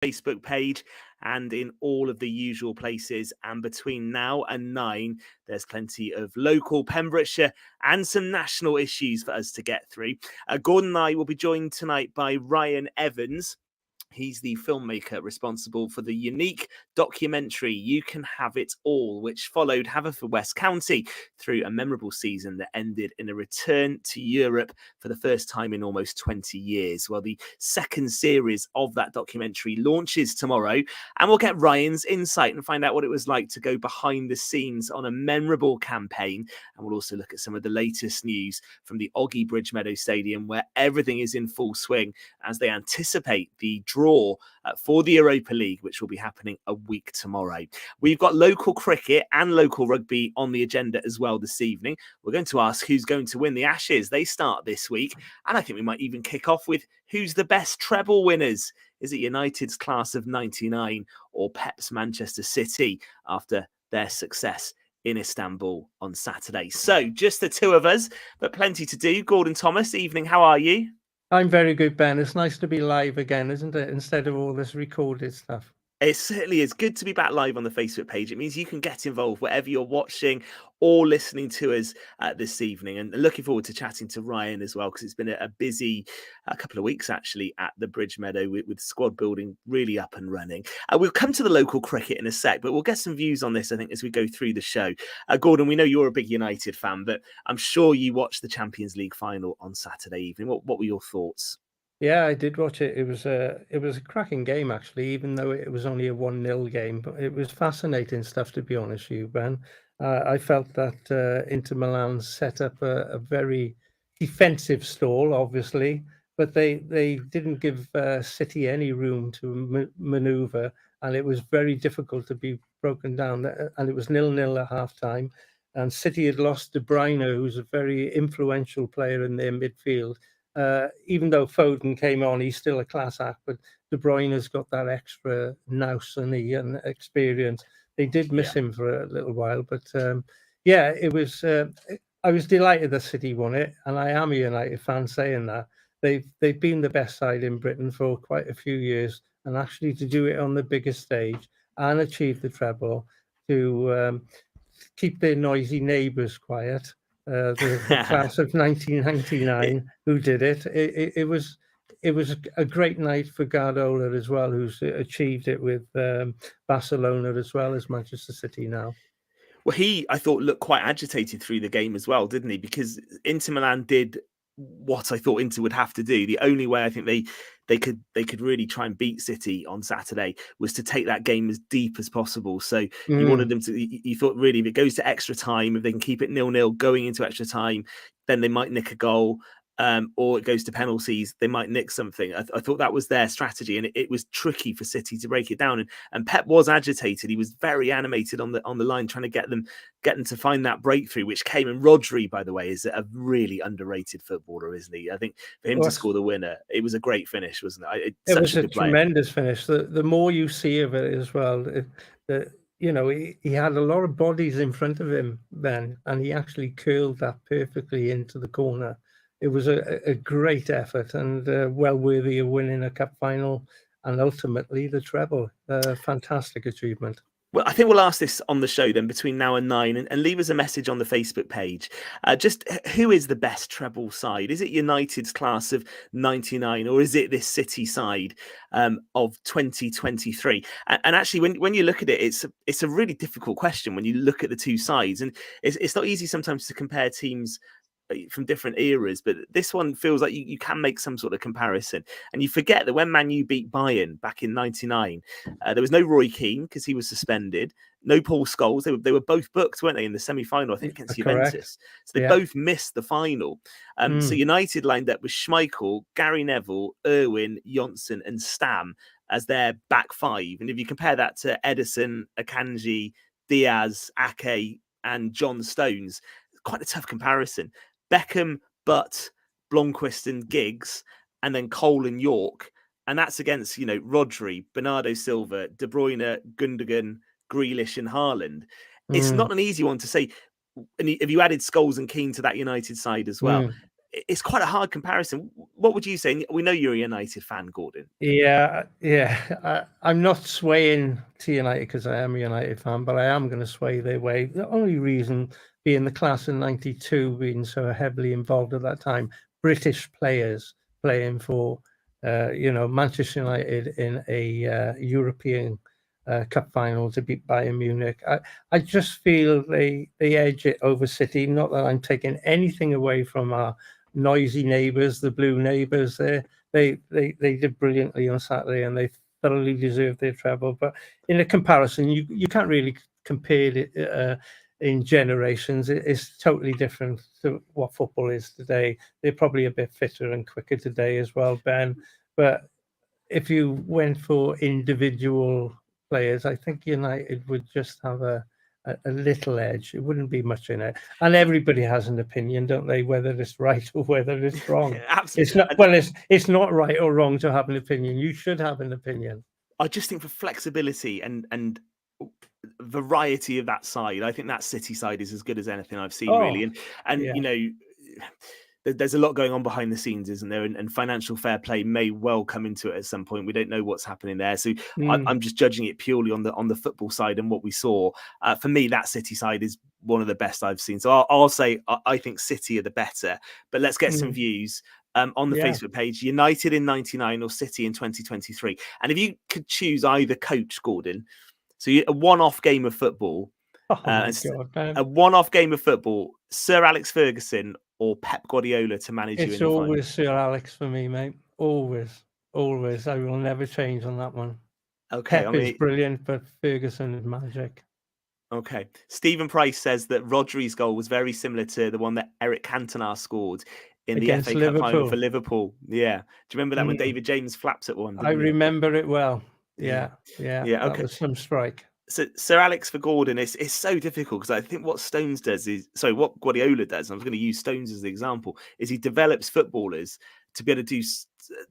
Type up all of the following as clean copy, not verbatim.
Facebook page and in all of the usual places. And between now and 9, there's plenty of local Pembrokeshire and some national issues for us to get through. Gordon and I will be joined tonight by Ryan Evans. He's the filmmaker responsible for the unique documentary You Can Have It All, which followed Haverfordwest County through a memorable season that ended in a return to Europe for the first time in almost 20 years. Well, the second series of that documentary launches tomorrow, and we'll get Ryan's insight and find out what it was like to go behind the scenes on a memorable campaign. And we'll also look at some of the latest news from the Oggy Bridgemeadow Stadium, where everything is in full swing as they anticipate the draw for the Europa League, which will be happening a week tomorrow. We've got local cricket and local rugby on the agenda as well this evening. We're going to ask who's going to win the Ashes. They start this week. And I think we might even kick off with who's the best treble winners. Is it United's class of 99 or Pep's Manchester City after their success in Istanbul on Saturday? So just the two of us, but plenty to do. Gordon Thomas, evening. How are you? I'm very good, Ben. It's nice to be live again, isn't it? Instead of all this recorded stuff. It certainly is good to be back live on the Facebook page. It means you can get involved wherever you're watching or listening to us this evening. And looking forward to chatting to Ryan as well, because it's been a busy couple of weeks actually at the Bridgemeadow with squad building really up and running. We'll come to the local cricket in a sec, but we'll get some views on this, I think, as we go through the show. Gordon, we know you're a big United fan, but I'm sure you watched the Champions League final on Saturday evening. What were your thoughts? Yeah, I did watch it. It was a cracking game, actually, even though it was only a 1-0 game. But it was fascinating stuff, to be honest with you, Ben. I felt that Inter Milan set up a very defensive stall, obviously, but they didn't give City any room to manoeuvre, and it was very difficult to be broken down. And it was 0-0 at half-time, and City had lost De Bruyne, who's a very influential player in their midfield. Even though Foden came on, he's still a class act, but De Bruyne has got that extra nous and experience. They did miss him for a little while, but it was. I was delighted that City won it, and I am a United fan saying that. They've been the best side in Britain for quite a few years, and actually to do it on the biggest stage and achieve the treble, to keep their noisy neighbours quiet. The class of 1999 who did it. It was a great night for Guardiola as well, who's achieved it with Barcelona as well as Manchester City now. Well, I thought, looked quite agitated through the game as well, didn't he? Because Inter Milan did what I thought Inter would have to do. The only way I think they could really try and beat City on Saturday was to take that game as deep as possible. So you wanted them to. You thought really, if it goes to extra time, if they can keep it 0-0 going into extra time, then they might nick a goal. Or it goes to penalties, they might nick something. I thought that was their strategy, and it was tricky for City to break it down. And Pep was agitated; he was very animated on the line, trying to get them to find that breakthrough, which came. And Rodri, by the way, is a really underrated footballer, isn't he? I think for him to score the winner, it was a great finish, wasn't it? It was a tremendous finish. The more you see of it as well, he had a lot of bodies in front of him then, and he actually curled that perfectly into the corner. It was a great effort and well worthy of winning a cup final and ultimately the treble. Fantastic achievement. Well, I think we'll ask this on the show then between now and 9, and leave us a message on the Facebook page. Just who is the best treble side? Is it United's class of 99 or is it this City side of 2023? And actually, when you look at it, it's a really difficult question when you look at the two sides. And it's not easy sometimes to compare teams from different eras, but this one feels like you can make some sort of comparison. And you forget that when Man U beat Bayern back in 99, there was no Roy Keane because he was suspended, no Paul Scholes. They were both booked, weren't they, in the semi-final, I think, against Juventus. So they both missed the final. So United lined up with Schmeichel, Gary Neville, Irwin, Johnson and Stam as their back five. And if you compare that to Edison, Akanji, Diaz, Ake and John Stones, quite a tough comparison. Beckham, Butt, Blomqvist and Giggs, and then Cole and York. And that's against, Rodri, Bernardo Silva, De Bruyne, Gundogan, Grealish and Haaland. It's not an easy one to say. And if you added Scholes and Keane to that United side as well, it's quite a hard comparison. What would you say? We know you're a United fan, Gordon. Yeah. I'm not swaying to United because I am a United fan, but I am going to sway their way. The only reason being the class of '92 being so heavily involved at that time, British players playing for, Manchester United in a European Cup final to beat Bayern Munich. I just feel they edge it over City. Not that I'm taking anything away from our noisy neighbours, the blue neighbours there. They did brilliantly on Saturday and they thoroughly deserved their treble. But in a comparison, you can't really compare it in generations. It's totally different to what football is today. They're probably a bit fitter and quicker today as well, Ben. But if you went for individual players, I think United would just have a little edge. It wouldn't be much in it. And everybody has an opinion, don't they? Whether it's right or whether it's wrong. Absolutely. It's not right or wrong to have an opinion. You should have an opinion. I just think for flexibility and variety of that side, I think that City side is as good as anything I've seen, really. And there's a lot going on behind the scenes, isn't there? And financial fair play may well come into it at some point. We don't know what's happening there, so I'm just judging it purely on the football side and what we saw. For me, that City side is one of the best I've seen. So I'll say I think City are the better. But let's get some views on the Facebook page. United in '99 or City in 2023. And if you could choose either coach, Gordon, so a one-off game of football. A one-off game of football, Sir Alex Ferguson or Pep Guardiola to manage you in the final? It's always Sir Alex for me, mate. Always. I will never change on that one. Okay, Pep is brilliant, but Ferguson is magic. Okay. Stephen Price says that Rodri's goal was very similar to the one that Eric Cantona scored in against the FA Cup final for Liverpool. Yeah. Do you remember that when David James flaps at one? I remember it well. Yeah. Okay. That was some strike. So Sir Alex for Gordon is so difficult because I think what what Guardiola does, and I was going to use Stones as the example, is he develops footballers to be able to do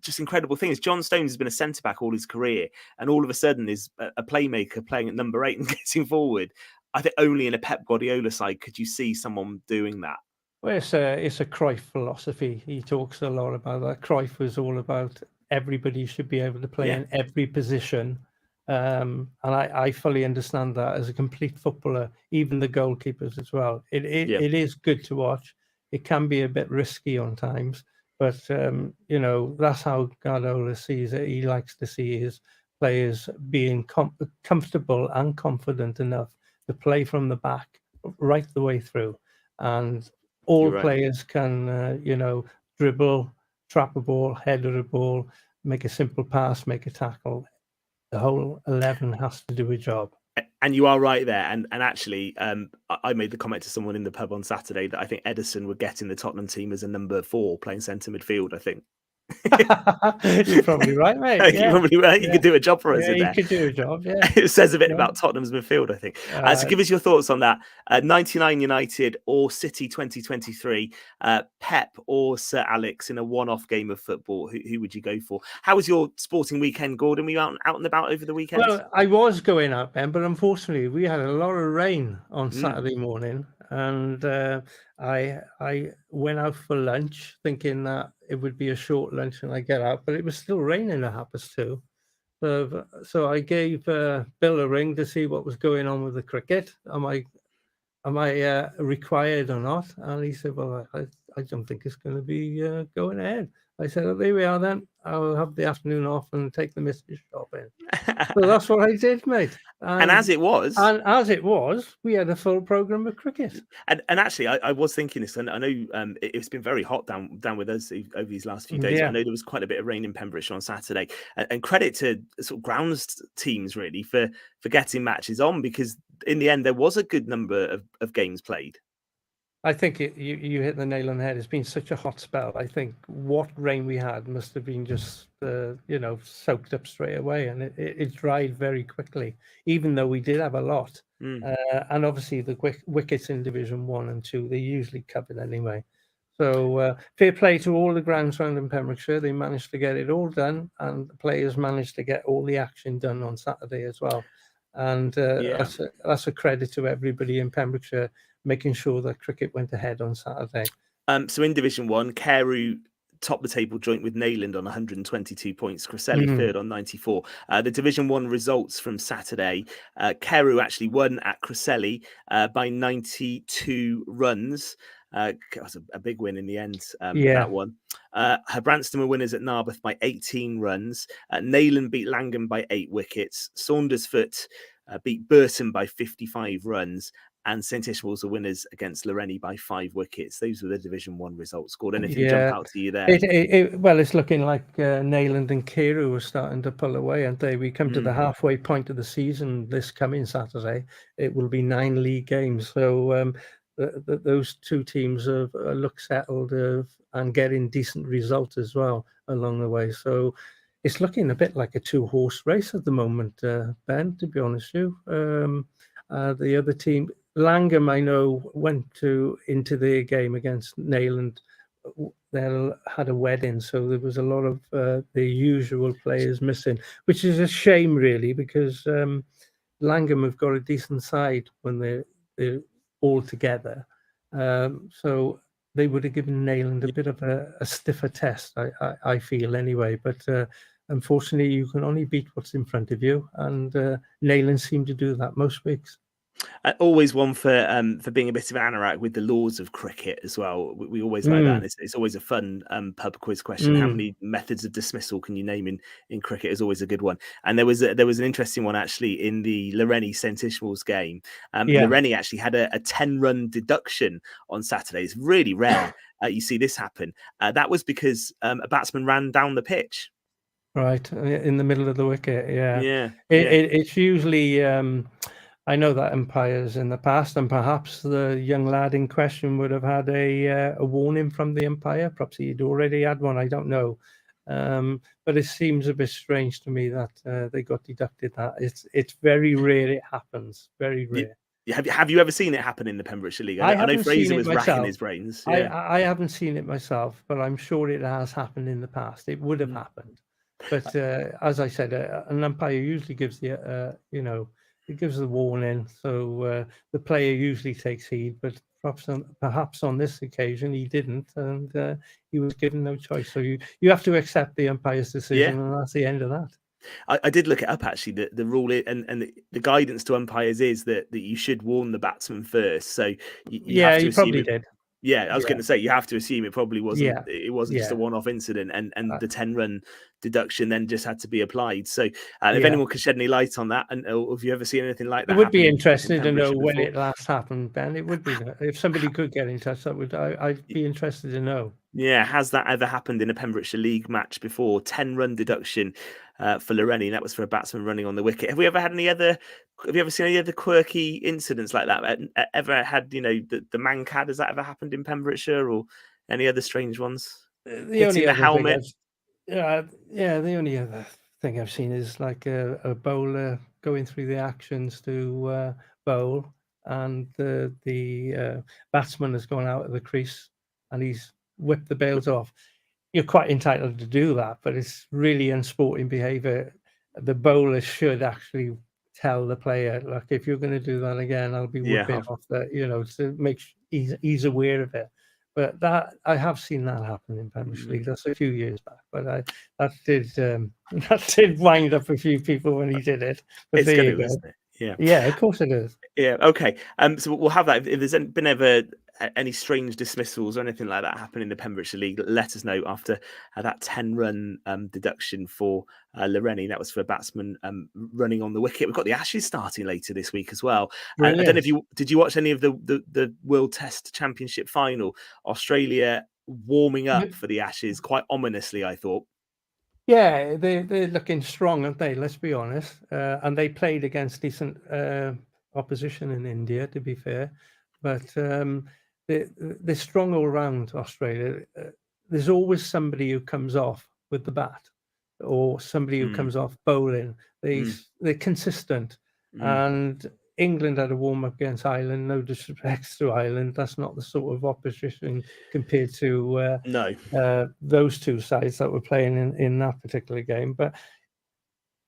just incredible things. John Stones has been a centre-back all his career and all of a sudden is a playmaker playing at number 8 and getting forward. I think only in a Pep Guardiola side could you see someone doing that. Well, it's a Cruyff philosophy. He talks a lot about that. Cruyff was all about everybody should be able to play in every position. And I fully understand that as a complete footballer, even the goalkeepers as well. It is good to watch. It can be a bit risky on times, but that's how Guardiola sees it. He likes to see his players being comfortable and confident enough to play from the back right the way through, and all players can dribble, trap a ball, header a ball, make a simple pass, make a tackle. The whole 11 has to do a job. And you are right there. And actually, I made the comment to someone in the pub on Saturday that I think Ederson would get in the Tottenham team as a number 4 playing centre midfield, I think. You're probably right, mate. You're probably right. You could do a job for us in there. You could do a job, yeah. It says a bit about Tottenham's midfield, I think. So give us your thoughts on that. 99 United or City 2023, Pep or Sir Alex in a one-off game of football. Who would you go for? How was your sporting weekend, Gordon? Were you out and about over the weekend? Well, I was going out, Ben, but unfortunately we had a lot of rain on Saturday morning. And I went out for lunch thinking that it would be a short lunch and I get out, but it was still raining at 2:30. So I gave Bill a ring to see what was going on with the cricket. Am I required or not? And he said, well, I don't think it's going to be going ahead. I said, oh, there we are then. I'll have the afternoon off and take the missus shopping. So that's what I did, mate. And as it was, we had a full programme of cricket. And actually, I was thinking this, and I know it's been very hot down with us over these last few days. I know there was quite a bit of rain in Pembrokeshire on Saturday, and credit to sort of grounds teams really for getting matches on, because in the end there was a good number of games played. I think you hit the nail on the head. It's been such a hot spell. I think what rain we had must have been just soaked up straight away, and it dried very quickly, even though we did have a lot. And obviously the wickets in Division 1 and 2, they're usually covered anyway. So fair play to all the grounds around in Pembrokeshire. They managed to get it all done, and the players managed to get all the action done on Saturday as well. And that's a credit to everybody in Pembrokeshire, making sure that cricket went ahead on Saturday. So in Division 1, Carew topped the table joint with Neyland on 122 points, Cresselly third on 94. The Division 1 results from Saturday, Carew actually won at Cresselly by 92 runs. That was a big win in the end, that one. Branston were winners at Narberth by 18 runs. Neyland beat Langham by 8 wickets. Saundersfoot beat Burton by 55 runs. And St Ishmael's the winners against Lawrenny by 5 wickets. Those were the Division 1 results. Gord, anything jump out to you there? Well, it's looking like Neyland and Carew are starting to pull away, aren't they? We come to the halfway point of the season this coming Saturday. It will be 9 league games. So those two teams have look settled and getting decent results as well along the way. So it's looking a bit like a 2-horse race at the moment, Ben, to be honest with you. The other team, Langham, I know, went into the game against Neyland. They had a wedding, so there was a lot of the usual players missing, which is a shame, really, because Langham have got a decent side when they're all together. So they would have given Neyland a bit of a stiffer test, I feel, anyway. But unfortunately, you can only beat what's in front of you, and Neyland seem to do that most weeks. Always one for being a bit of an anorak with the laws of cricket as well. We always like that, and it's always a fun pub quiz question. How many methods of dismissal can you name in cricket? Is always a good one. And there was an interesting one actually in the Lawrenny St Ishmael's game. Lawrenny actually had a 10-run deduction on Saturday. It's really rare you see this happen. That was because a batsman ran down the pitch. Right, in the middle of the wicket. Yeah. It's usually. I know that umpires in the past, and perhaps the young lad in question would have had a warning from the umpire. Perhaps he'd already had one. I don't know, but it seems a bit strange to me that they got deducted. That it's very rare it happens. Very rare. Have you ever seen it happen in the Pembrokeshire League? I know Fraser was racking his brains. I haven't seen it myself, but I'm sure it has happened in the past. It would have happened, but as I said, an umpire usually gives the it gives the warning, so the player usually takes heed. But perhaps on this occasion he didn't, and he was given no choice. So you have to accept the umpire's decision, and that's the end of that. I did look it up actually. The rule and the guidance to umpires is that you should warn the batsman first. So you have to he probably did. Yeah, I was going to say you have to assume it probably wasn't. It wasn't just a one-off incident, and the 10-run deduction then just had to be applied. So if anyone could shed any light on that, and have you ever seen anything like that? It would be interesting to know when it last happened, Ben. It would be if somebody could get in touch. I'd be interested to know. Yeah, has that ever happened in a Pembrokeshire League match before? 10-run deduction for Lawrenny. That was for a batsman running on the wicket. Have you ever seen any other quirky incidents like that? Ever had, the mancad? Has that ever happened in Pembrokeshire, or any other strange ones? The only other helmet. The only other thing I've seen is like a bowler going through the actions to bowl, and the batsman has gone out of the crease and he's whipped the bails off. You're quite entitled to do that, but it's really unsporting behaviour. The bowler should actually tell the player, look, if you're going to do that again, I'll be whipping off to make sure he's aware of it. But that I have seen that happen in Pembrokeshire League. That's a few years back, but that did wind up a few people when he did it. But it's good, isn't it? Yeah, of course it is. Yeah, okay. So we'll have that. If there's been ever any strange dismissals or anything like that happen in the Pembrokeshire League, let us know after that 10-run deduction for Lawrenny. That was for a batsman running on the wicket. We've got the Ashes starting later this week as well. I don't know if did you watch any of the World Test Championship final? Australia warming up for the Ashes quite ominously, I thought. Yeah, they're looking strong, aren't they? Let's be honest. And they played against decent opposition in India, to be fair. But they're strong all round, Australia. There's always somebody who comes off with the bat, or somebody who comes off bowling. They're consistent. And England had a warm-up against Ireland. No disrespect to Ireland. That's not the sort of opposition compared to those two sides that were playing in that particular game. But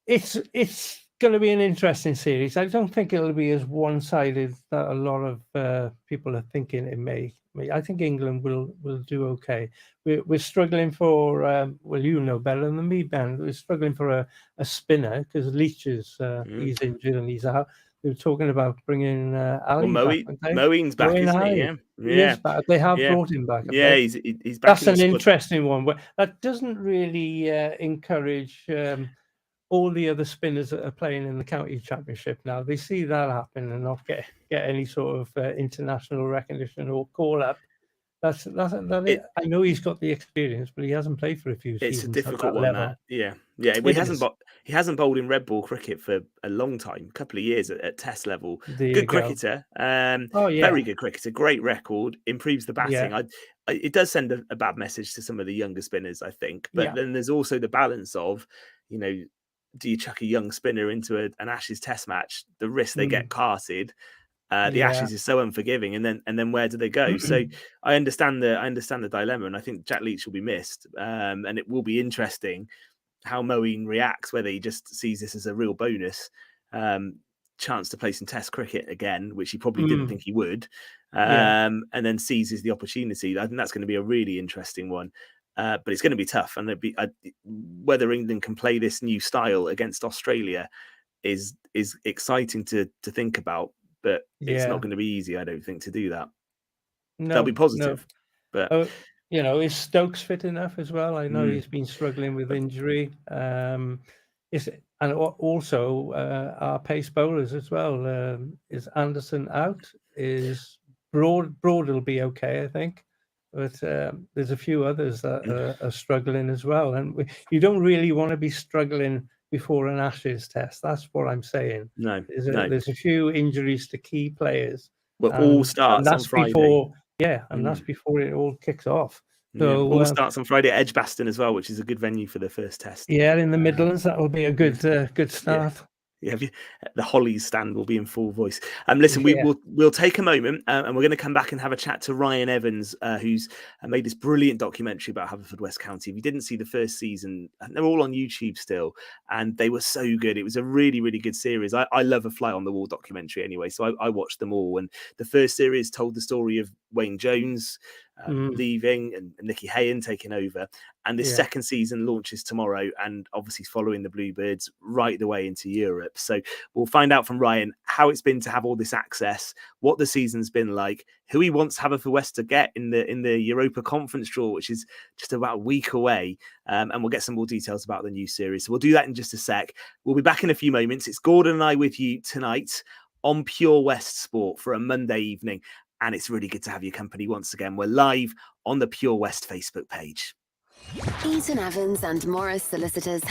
it's going to be an interesting series. I don't think it'll be as one-sided that a lot of people are thinking it may. I think England will do okay. We're struggling for, well, you know better than me, Ben. We're struggling for a spinner because Leach is he's injured and he's out. We were talking about bringing Ali back. Moeen's back, isn't he? Yeah, He is back. They have brought him back. Yeah, he's back. That's an interesting one. But that doesn't really encourage all the other spinners that are playing in the county championship now. They see that happen and not get any sort of international recognition or call up. I know he's got the experience, but he hasn't played for a few seasons. It's a difficult one. That, yeah. He hasn't bowled in red ball cricket for a long time, a couple of years at Test level. Good cricketer, very good cricketer, great record, improves the batting. It does send a bad message to some of the younger spinners, I think. But then there's also the balance of, do you chuck a young spinner into an Ashes Test match? The risk they get carted. The Ashes is so unforgiving, and then where do they go? So I understand the dilemma, and I think Jack Leach will be missed. And it will be interesting how Moeen reacts, whether he just sees this as a real bonus chance to play some Test cricket again, which he probably didn't think he would, and then seizes the opportunity. I think that's going to be a really interesting one. But it's going to be tough, and whether England can play this new style against Australia is exciting to think about. But it's not going to be easy, I don't think, to do that. They'll be positive. But is Stokes fit enough as well? I know he's been struggling with injury. And also our pace bowlers as well. Is Anderson out? Is Broad will be okay, I think. But there's a few others that are struggling as well. And you don't really want to be struggling before an Ashes Test. That's what I'm saying. No, there's a few injuries to key players. Well, all starts on Friday. That's before it all kicks off. So all starts on Friday at Edgbaston as well, which is a good venue for the first Test. Yeah, in the Midlands, that will be a good start. Yeah, the Hollies stand will be in full voice. Listen, we'll take a moment and we're going to come back and have a chat to Ryan Evans, who's made this brilliant documentary about Haverfordwest County. If you didn't see the first season, they're all on YouTube still, and they were so good. It was a really, really good series. I love a fly on the wall documentary anyway, so I watched them all. And the first series told the story of Wayne Jones leaving and Nicky Hayen taking over. And this second season launches tomorrow, and obviously following the Bluebirds right the way into Europe. So we'll find out from Ryan how it's been to have all this access, what the season's been like, who he wants Haverfordwest to get in the Europa Conference draw, which is just about a week away. And we'll get some more details about the new series. So we'll do that in just a sec. We'll be back in a few moments. It's Gordon and I with you tonight on Pure West Sport for a Monday evening. And it's really good to have your company once again. We're live on the Pure West Facebook page. Eaton-Evans and Morris Solicitors